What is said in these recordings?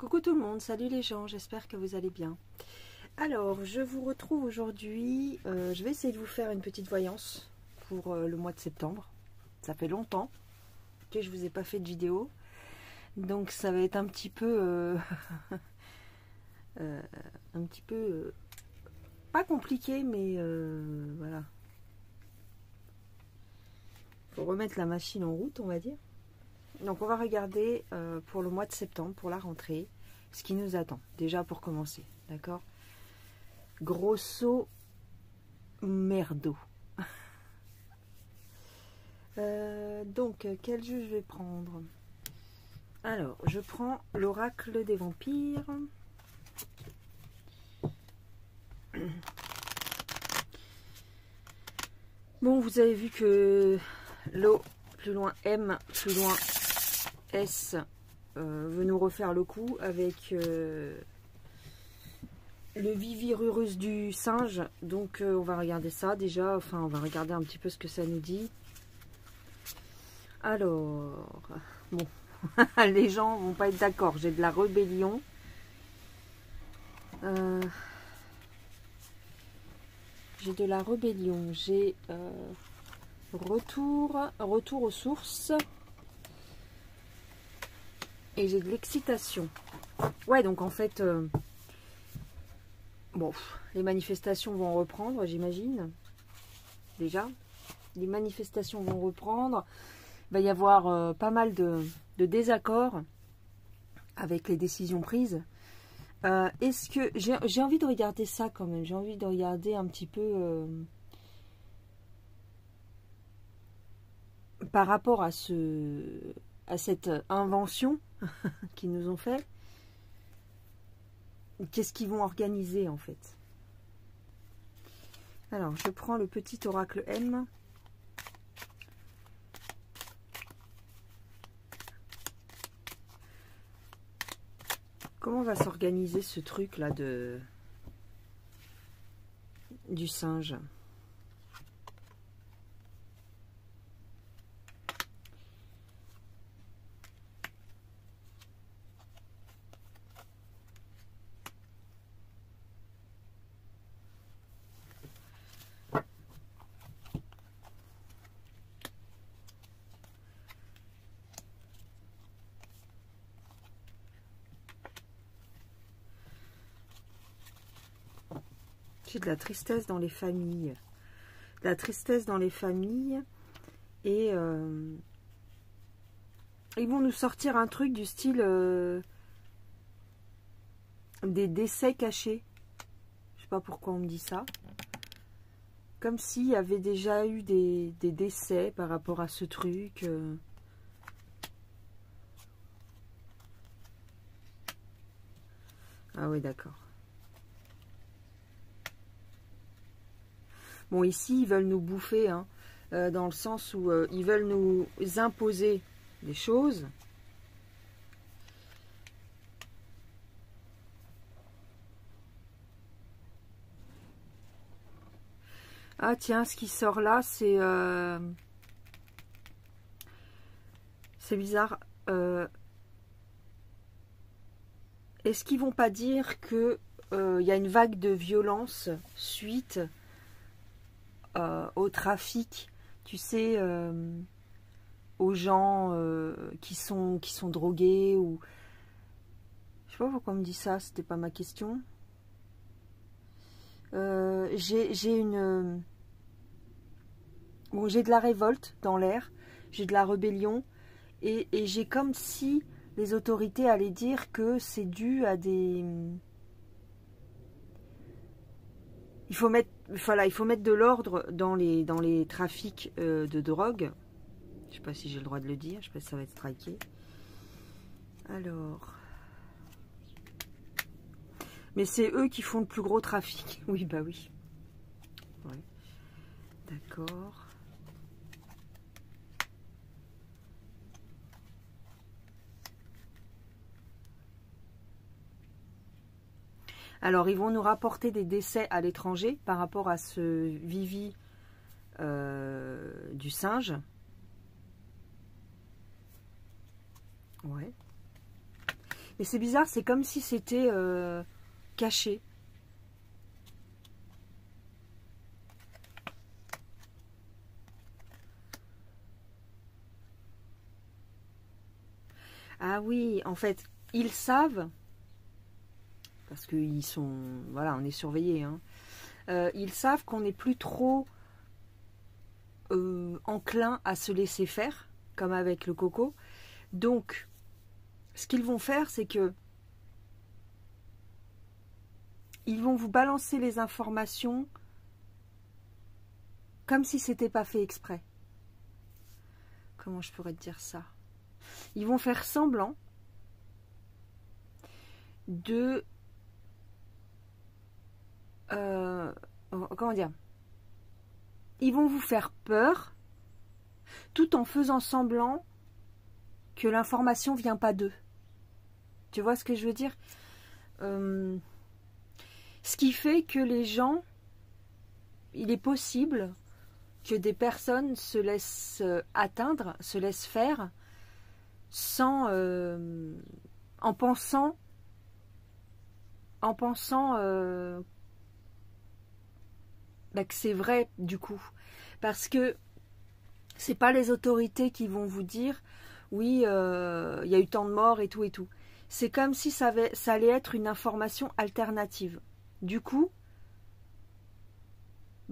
Coucou tout le monde, salut les gens, j'espère que vous allez bien. Alors, je vous retrouve aujourd'hui, je vais essayer de vous faire une petite voyance pour le mois de septembre. Ça fait longtemps que je vous ai pas fait de vidéo, donc ça va être un petit peu, pas compliqué, mais voilà. Faut remettre la machine en route, on va dire. Donc on va regarder pour le mois de septembre, pour la rentrée, ce qui nous attend, déjà pour commencer, d'accord? Grosso merdo. Donc, quel jeu je vais prendre? Alors, je prends l'oracle des vampires. Bon, vous avez vu que l'O, plus loin M, plus loin S, veut nous refaire le coup avec le Vivirurus du singe. Donc on va regarder ça déjà, enfin on va regarder un petit peu ce que ça nous dit. Alors, bon, les gens vont pas être d'accord, j'ai de la rébellion. J'ai de la rébellion, j'ai retour aux sources. Et j'ai de l'excitation. Ouais, donc en fait, bon, les manifestations vont reprendre, j'imagine. Déjà, les manifestations vont reprendre. Il va y avoir pas mal de désaccords avec les décisions prises. Est-ce que j'ai envie de regarder ça quand même? J'ai envie de regarder un petit peu par rapport à cette invention qu'ils nous ont fait. Qu'est-ce qu'ils vont organiser en fait? Alors, je prends le petit oracle M. Comment va s'organiser ce truc là du singe? J'ai de la tristesse dans les familles. De la tristesse dans les familles. Et ils vont nous sortir un truc du style des décès cachés. Je sais pas pourquoi on me dit ça. Comme s'il y avait déjà eu des décès par rapport à ce truc. Ah oui, d'accord. Bon, ici, ils veulent nous bouffer, hein, dans le sens où ils veulent nous imposer des choses. Ah tiens, ce qui sort là, c'est bizarre. Est-ce qu'ils vont pas dire que y a une vague de violence suite au trafic, tu sais, aux gens qui sont drogués ou je sais pas pourquoi on me dit ça, c'était pas ma question. J'ai une bon, j'ai de la révolte dans l'air, j'ai de la rébellion et j'ai comme si les autorités allaient dire que c'est dû à des... Il faut mettre de l'ordre dans les trafics de drogue. Je sais pas si j'ai le droit de le dire, je sais pas si ça va être striké. Alors... Mais c'est eux qui font le plus gros trafic. Oui, bah oui. Ouais. D'accord. Alors, ils vont nous rapporter des décès à l'étranger par rapport à ce Vivi du singe. Ouais. Mais c'est bizarre, c'est comme si c'était caché. Ah oui, en fait, ils savent, parce qu'ils sont... Voilà, on est surveillés. Hein, ils savent qu'on n'est plus trop enclin à se laisser faire, comme avec le coco. Donc, ce qu'ils vont faire, c'est que ils vont vous balancer les informations comme si c'était pas fait exprès. Comment je pourrais te dire ça? Ils vont faire semblant de... comment dire? Ils vont vous faire peur tout en faisant semblant que l'information vient pas d'eux. Tu vois ce que je veux dire? Ce qui fait que les gens, il est possible que des personnes se laissent atteindre, se laissent faire, sans, en pensant que c'est vrai du coup. Parce que c'est pas les autorités qui vont vous dire oui, il y a eu tant de morts et tout et tout. C'est comme si ça allait être une information alternative. Du coup,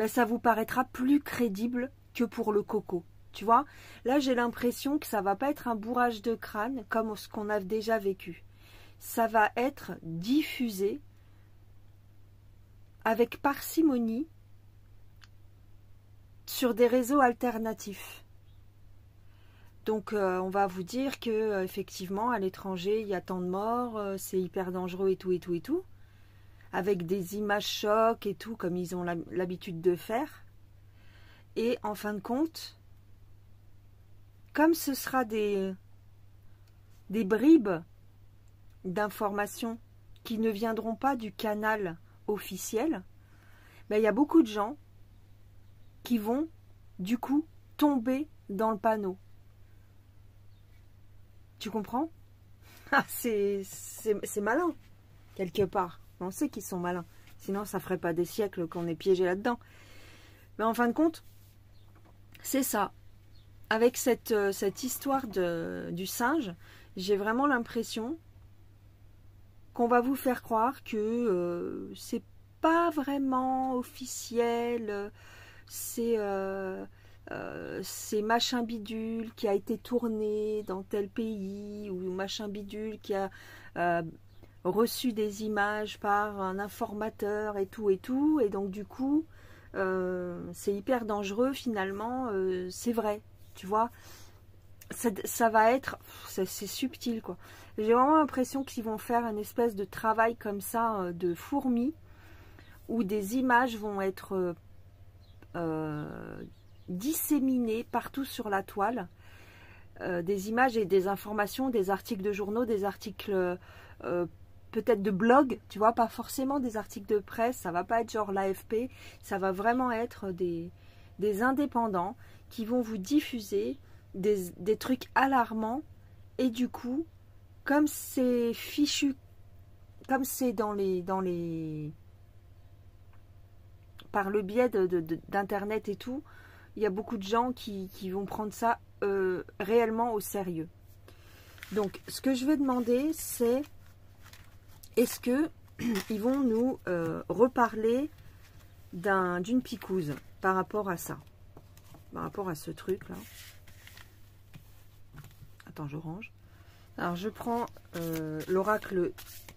ça vous paraîtra plus crédible que pour le coco. Tu vois, là j'ai l'impression que ça va pas être un bourrage de crâne comme ce qu'on a déjà vécu. Ça va être diffusé avec parcimonie sur des réseaux alternatifs. Donc on va vous dire que effectivement à l'étranger il y a tant de morts, c'est hyper dangereux et tout et tout et tout, avec des images chocs et tout comme ils ont l'habitude de faire. Et en fin de compte, comme ce sera des bribes d'informations qui ne viendront pas du canal officiel, il y a beaucoup de gens qui vont du coup tomber dans le panneau. Tu comprends? Ah, c'est malin, quelque part. On sait qu'ils sont malins. Sinon, ça ferait pas des siècles qu'on est piégé là-dedans. Mais en fin de compte, c'est ça. Avec cette histoire du singe, j'ai vraiment l'impression qu'on va vous faire croire que c'est pas vraiment officiel, c'est machin bidule qui a été tourné dans tel pays, ou machin bidule qui a reçu des images par un informateur et tout, et donc du coup c'est hyper dangereux finalement, c'est vrai, tu vois, ça va être, c'est subtil quoi. J'ai vraiment l'impression qu'ils vont faire une espèce de travail comme ça de fourmi, où des images vont être disséminées partout sur la toile, des images et des informations, des articles de journaux, des articles peut-être de blog, tu vois, pas forcément des articles de presse, ça va pas être genre l'AFP, ça va vraiment être des indépendants qui vont vous diffuser des trucs alarmants, et du coup, comme c'est fichu, comme c'est dans les par le biais d'internet et tout, il y a beaucoup de gens qui vont prendre ça réellement au sérieux. Donc ce que je vais demander, c'est est-ce que ils vont nous reparler d'une picouse par rapport à ça, par rapport à ce truc là. Attends, je range. Alors je prends l'oracle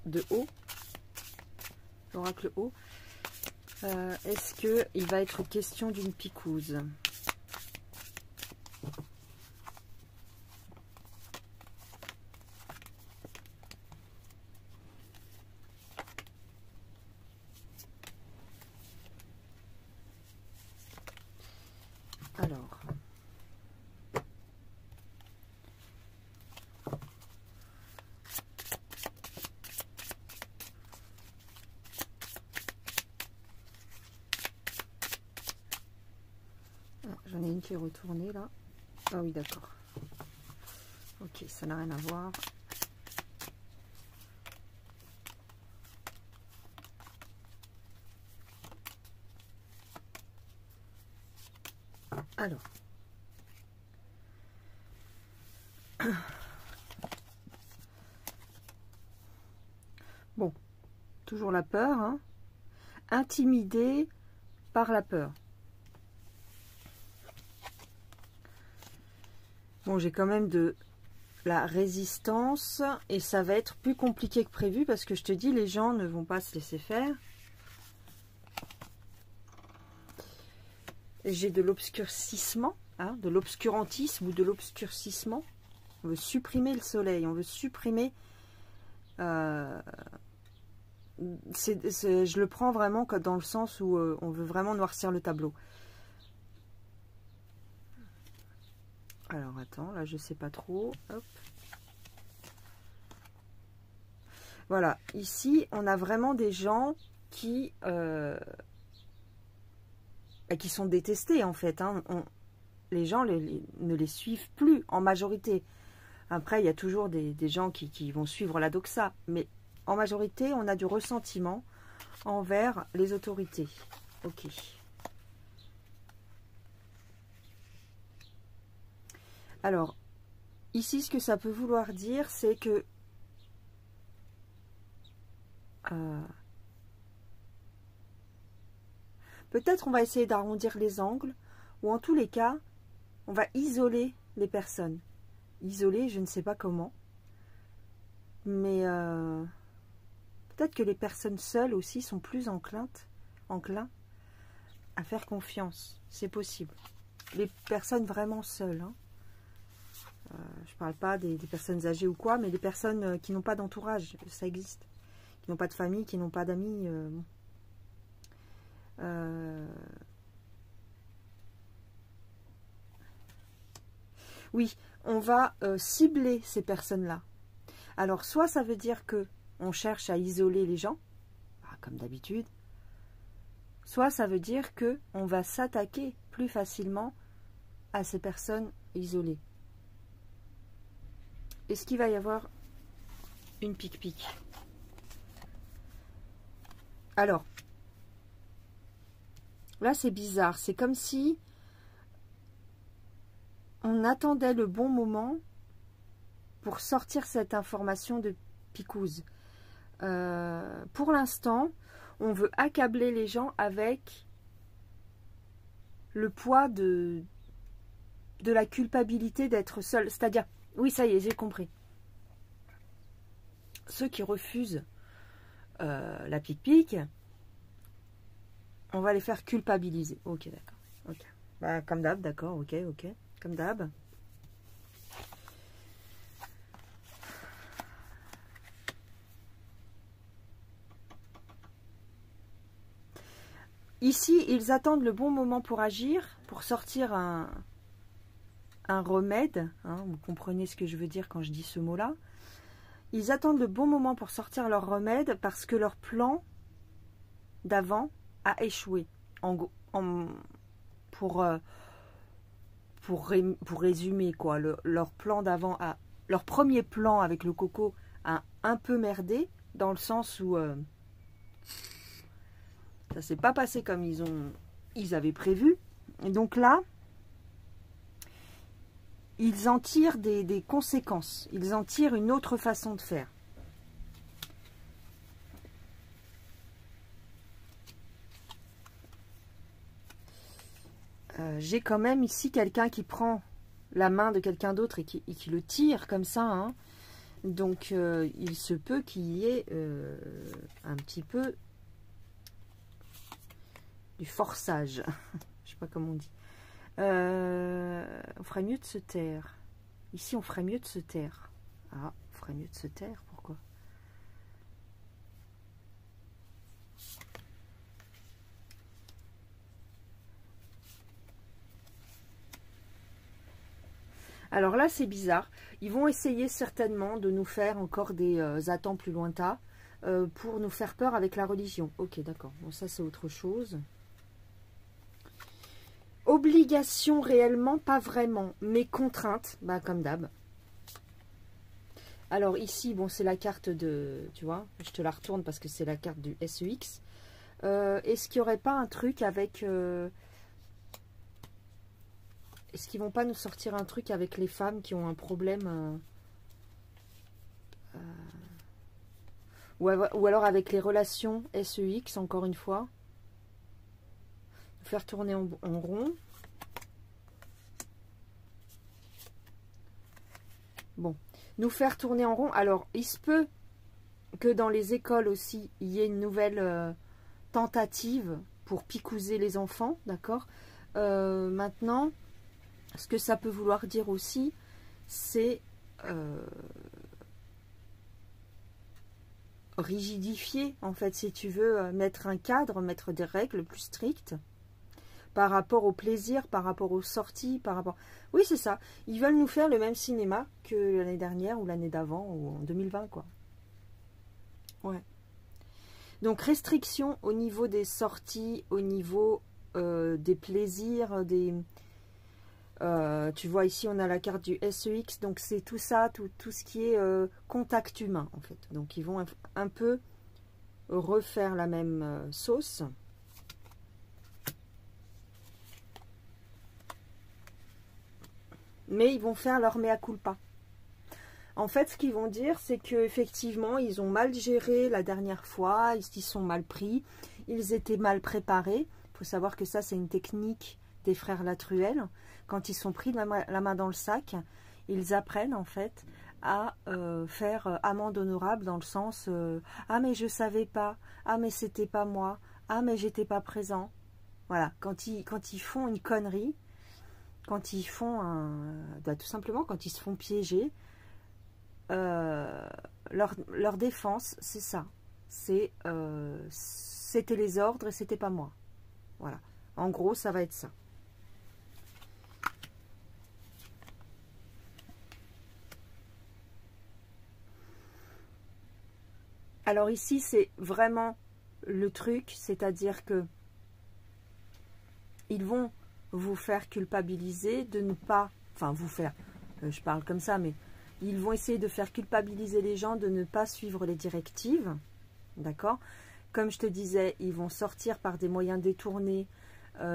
de haut. L'oracle haut. Est-ce qu'il va être question d'une picouse? Alors, j'en ai une qui est retournée là. Ah oui, d'accord. Ok, ça n'a rien à voir. Alors. Bon, toujours la peur, hein. Intimidé par la peur. Bon, j'ai quand même de la résistance et ça va être plus compliqué que prévu parce que je te dis, les gens ne vont pas se laisser faire. J'ai de l'obscurcissement, hein, de l'obscurantisme ou de l'obscurcissement. On veut supprimer le soleil, on veut supprimer... je le prends vraiment dans le sens où on veut vraiment noircir le tableau. Alors, attends, là, je sais pas trop. Hop. Voilà, ici, on a vraiment des gens qui sont détestés, en fait. Hein. Les gens ne les suivent plus, en majorité. Après, il y a toujours des gens qui vont suivre la doxa. Mais en majorité, on a du ressentiment envers les autorités. Ok. Alors, ici, ce que ça peut vouloir dire, c'est que peut-être on va essayer d'arrondir les angles, ou en tous les cas, on va isoler les personnes. Isoler, je ne sais pas comment. Mais peut-être que les personnes seules aussi sont plus enclins à faire confiance. C'est possible. Les personnes vraiment seules, hein. Je ne parle pas des personnes âgées ou quoi, mais des personnes qui n'ont pas d'entourage, ça existe. Qui n'ont pas de famille, qui n'ont pas d'amis. Oui, on va cibler ces personnes-là. Alors, soit ça veut dire que on cherche à isoler les gens, comme d'habitude, soit ça veut dire que on va s'attaquer plus facilement à ces personnes isolées. Est-ce qu'il va y avoir une pique-pique? Alors, là c'est bizarre, c'est comme si on attendait le bon moment pour sortir cette information de picouse. Pour l'instant, on veut accabler les gens avec le poids de la culpabilité d'être seul. C'est-à-dire, oui, ça y est, j'ai compris. Ceux qui refusent la pique-pique, on va les faire culpabiliser. Ok, d'accord. Okay. Bah, comme d'hab, d'accord, ok, comme d'hab. Ici, ils attendent le bon moment pour agir, pour sortir un remède. Hein, vous comprenez ce que je veux dire quand je dis ce mot-là. Ils attendent le bon moment pour sortir leur remède parce que leur plan d'avant a échoué. Pour résumer, quoi, leur plan d'avant leur premier plan avec le coco a un peu merdé, dans le sens où ça s'est pas passé comme ils avaient prévu. Et donc là, ils en tirent des conséquences. Ils en tirent une autre façon de faire. J'ai quand même ici quelqu'un qui prend la main de quelqu'un d'autre et qui le tire comme ça. Hein. Donc, il se peut qu'il y ait un petit peu du forçage. Je sais pas comment on dit. On ferait mieux de se taire. Ici, on ferait mieux de se taire. Ah, on ferait mieux de se taire. Pourquoi? Alors là, c'est bizarre. Ils vont essayer certainement de nous faire encore des attentes plus lointains pour nous faire peur avec la religion. Ok, d'accord. Bon, ça, c'est autre chose. Obligation réellement, pas vraiment, mais contrainte, bah, comme d'hab. Alors ici, bon, c'est la carte de... Tu vois, je te la retourne parce que c'est la carte du SEX. Est-ce qu'il n'y aurait pas un truc avec... est-ce qu'ils vont pas nous sortir un truc avec les femmes qui ont un problème ou alors avec les relations SEX, encore une fois. Faire tourner en rond. Bon, nous faire tourner en rond. Alors, il se peut que dans les écoles aussi, il y ait une nouvelle tentative pour picouser les enfants, d'accord? Maintenant, ce que ça peut vouloir dire aussi, c'est rigidifier, en fait, si tu veux, mettre un cadre, mettre des règles plus strictes par rapport au plaisir, par rapport aux sorties, par rapport... Oui, c'est ça. Ils veulent nous faire le même cinéma que l'année dernière ou l'année d'avant, ou en 2020, quoi. Ouais. Donc, restriction au niveau des sorties, au niveau des plaisirs, des... tu vois, ici, on a la carte du SEX, donc c'est tout ça, tout ce qui est contact humain, en fait. Donc, ils vont un peu refaire la même sauce. Mais ils vont faire leur mea culpa. En fait, ce qu'ils vont dire, c'est qu'effectivement, ils ont mal géré la dernière fois, ils s'y sont mal pris, ils étaient mal préparés. Il faut savoir que ça, c'est une technique des frères Latruelle. Quand ils sont pris la main dans le sac, ils apprennent en fait à faire amende honorable dans le sens ah mais je savais pas, ah mais c'était pas moi, ah mais j'étais pas présent. Voilà, quand ils font une connerie, quand ils font tout simplement quand ils se font piéger, leur défense, c'est ça. C'était les ordres et c'était pas moi. Voilà. En gros, ça va être ça. Alors ici, c'est vraiment le truc, c'est-à-dire que ils vont vous faire culpabiliser de ne pas, enfin vous faire, je parle comme ça, mais ils vont essayer de faire culpabiliser les gens de ne pas suivre les directives, d'accord? Comme je te disais, ils vont sortir par des moyens détournés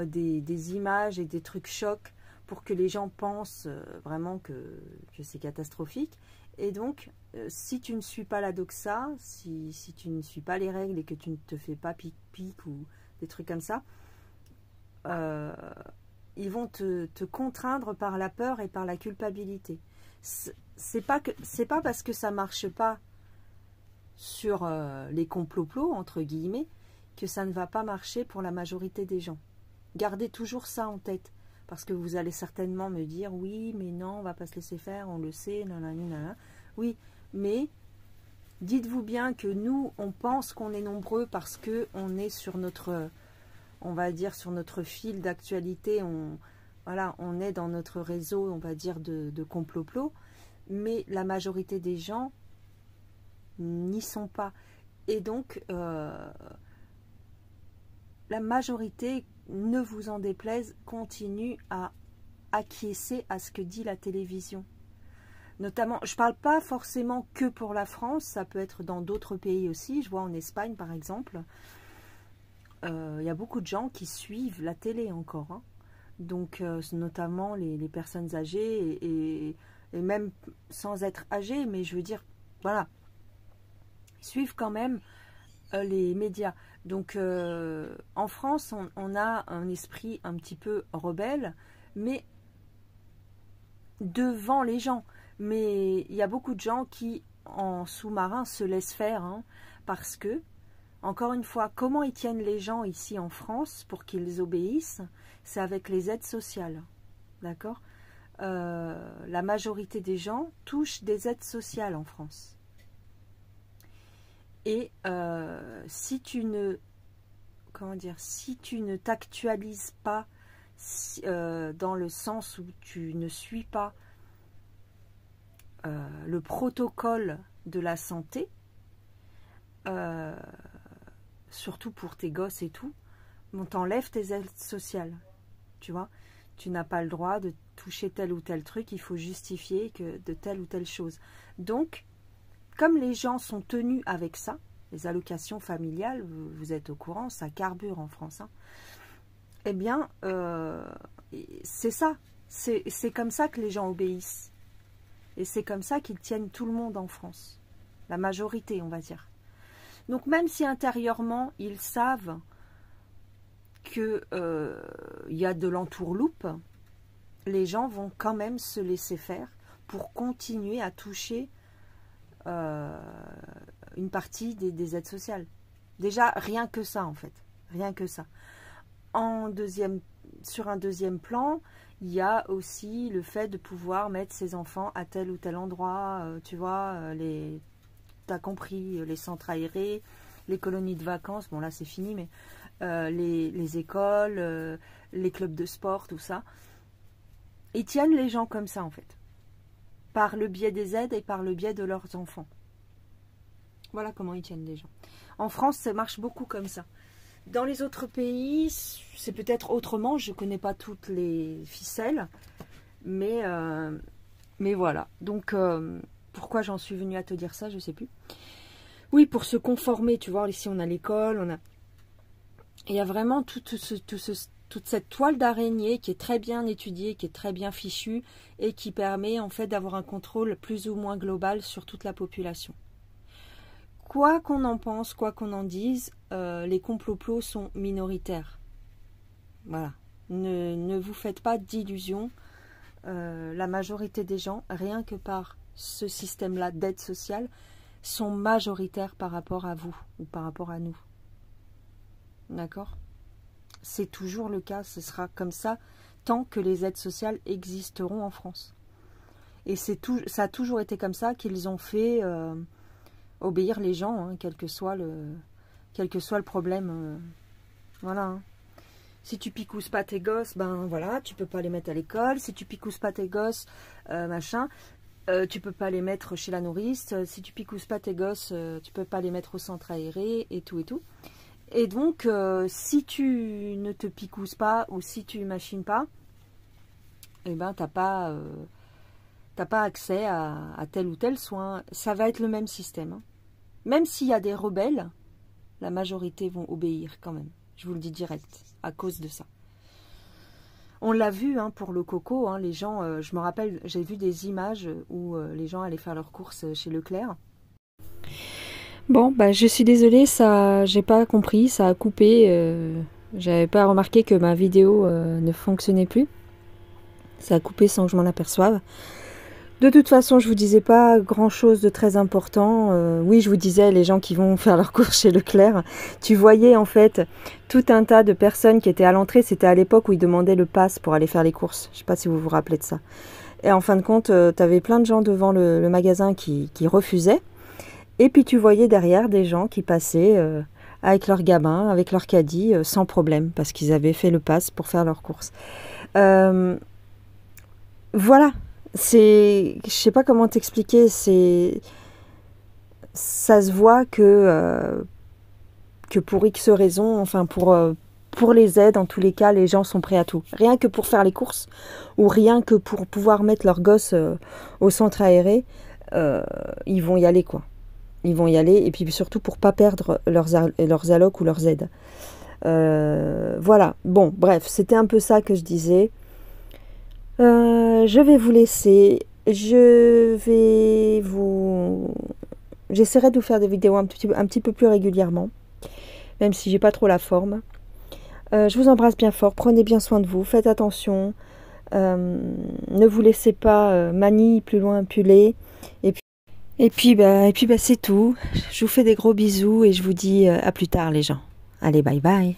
des images et des trucs chocs pour que les gens pensent vraiment que c'est catastrophique. Et donc, si tu ne suis pas la doxa, si tu ne suis pas les règles et que tu ne te fais pas pic-pic ou des trucs comme ça, ils vont te contraindre par la peur et par la culpabilité. C'est pas parce que ça marche pas sur les complots entre guillemets que ça ne va pas marcher pour la majorité des gens. Gardez toujours ça en tête, parce que vous allez certainement me dire oui mais non, on va pas se laisser faire, on le sait, nanana. Oui, mais dites-vous bien que nous on pense qu'on est nombreux parce que on est sur notre, on va dire sur notre fil d'actualité, on est dans notre réseau, on va dire de complots, mais la majorité des gens n'y sont pas. Et donc, la majorité, ne vous en déplaise, continue à acquiescer à ce que dit la télévision. Notamment, je ne parle pas forcément que pour la France, ça peut être dans d'autres pays aussi. Je vois en Espagne, par exemple, il y a beaucoup de gens qui suivent la télé encore. Hein. Donc, notamment les personnes âgées et même sans être âgées, mais je veux dire, voilà, ils suivent quand même les médias. Donc, en France, on a un esprit un petit peu rebelle, mais devant les gens. Mais il y a beaucoup de gens qui, en sous-marin, se laissent faire, hein, parce que, encore une fois, comment ils tiennent les gens ici en France pour qu'ils obéissent? C'est avec les aides sociales, d'accord? La majorité des gens touchent des aides sociales en France. Et si tu ne, si tu ne t'actualises pas dans le sens où tu ne suis pas le protocole de la santé, surtout pour tes gosses et tout, on t'enlève tes aides sociales. Tu vois, tu n'as pas le droit de toucher tel ou tel truc, il faut justifier que de telle ou telle chose. Donc, comme les gens sont tenus avec ça, les allocations familiales, vous êtes au courant, ça carbure en France, hein, eh bien, c'est ça. C'est comme ça que les gens obéissent. Et c'est comme ça qu'ils tiennent tout le monde en France. La majorité, on va dire. Donc même si intérieurement, ils savent qu'il y a de l'entourloupe, les gens vont quand même se laisser faire pour continuer à toucher une partie des aides sociales. Déjà, rien que ça, en fait. Rien que ça. Sur un deuxième plan, il y a aussi le fait de pouvoir mettre ses enfants à tel ou tel endroit. Tu vois, t'as compris, les centres aérés, les colonies de vacances. Bon, là, c'est fini, mais les écoles, les clubs de sport, tout ça. Ils tiennent les gens comme ça, en fait. Par le biais des aides et par le biais de leurs enfants. Voilà comment ils tiennent les gens. En France, ça marche beaucoup comme ça. Dans les autres pays, c'est peut-être autrement. Je ne connais pas toutes les ficelles. Mais voilà. Donc, pourquoi j'en suis venue à te dire ça, je ne sais plus. Oui, pour se conformer, tu vois. Ici, on a l'école. Il y a vraiment toute cette toile d'araignée qui est très bien étudiée, qui est très bien fichue et qui permet en fait d'avoir un contrôle plus ou moins global sur toute la population. Quoi qu'on en pense, quoi qu'on en dise, les complots sont minoritaires. Voilà. Ne vous faites pas d'illusions. La majorité des gens, rien que par ce système-là d'aide sociale, sont majoritaires par rapport à vous ou par rapport à nous. D'accord ? C'est toujours le cas, ce sera comme ça tant que les aides sociales existeront en France. Et ça a toujours été comme ça qu'ils ont fait obéir les gens, hein, quel que soit le problème. Voilà. Hein. Si tu picousses pas tes gosses, ben voilà, tu peux pas les mettre à l'école. Si tu picousses pas tes gosses, tu peux pas les mettre chez la nourrice. Si tu picousses pas tes gosses, tu peux pas les mettre au centre aéré et tout et tout. Et donc, si tu ne te picousses pas ou si tu machines pas, eh ben, t'as pas accès à tel ou tel soin. Ça va être le même système. Hein. Même s'il y a des rebelles, la majorité vont obéir quand même. Je vous le dis direct, à cause de ça. On l'a vu hein, pour le coco. Hein, les gens, je me rappelle, j'ai vu des images où les gens allaient faire leurs courses chez Leclerc. Bon, bah, je suis désolée, j'ai pas compris, ça a coupé. J'avais pas remarqué que ma vidéo ne fonctionnait plus. Ça a coupé sans que je m'en aperçoive. De toute façon, je vous disais pas grand chose de très important. Oui, je vous disais les gens qui vont faire leurs courses chez Leclerc. Tu voyais en fait tout un tas de personnes qui étaient à l'entrée. C'était à l'époque où ils demandaient le pass pour aller faire les courses. Je sais pas si vous vous rappelez de ça. Et en fin de compte, tu avais plein de gens devant le magasin qui refusaient. Et puis tu voyais derrière des gens qui passaient avec leurs gamins, avec leur caddie, sans problème, parce qu'ils avaient fait le pass pour faire leurs courses. Voilà, je sais pas comment t'expliquer, ça se voit que pour X raisons, enfin pour les aides, en tous les cas, les gens sont prêts à tout. Rien que pour faire les courses, ou rien que pour pouvoir mettre leurs gosses au centre aéré, ils vont y aller, quoi. Ils vont y aller, et puis surtout pour pas perdre leurs allocs ou leurs aides. Voilà, bon, bref, c'était un peu ça que je disais. Je vais vous laisser. J'essaierai de vous faire des vidéos un petit peu plus régulièrement, même si j'ai pas trop la forme. Je vous embrasse bien fort, prenez bien soin de vous, faites attention. Ne vous laissez pas manipuler. Et puis c'est tout. Je vous fais des gros bisous et je vous dis à plus tard les gens. Allez, bye bye.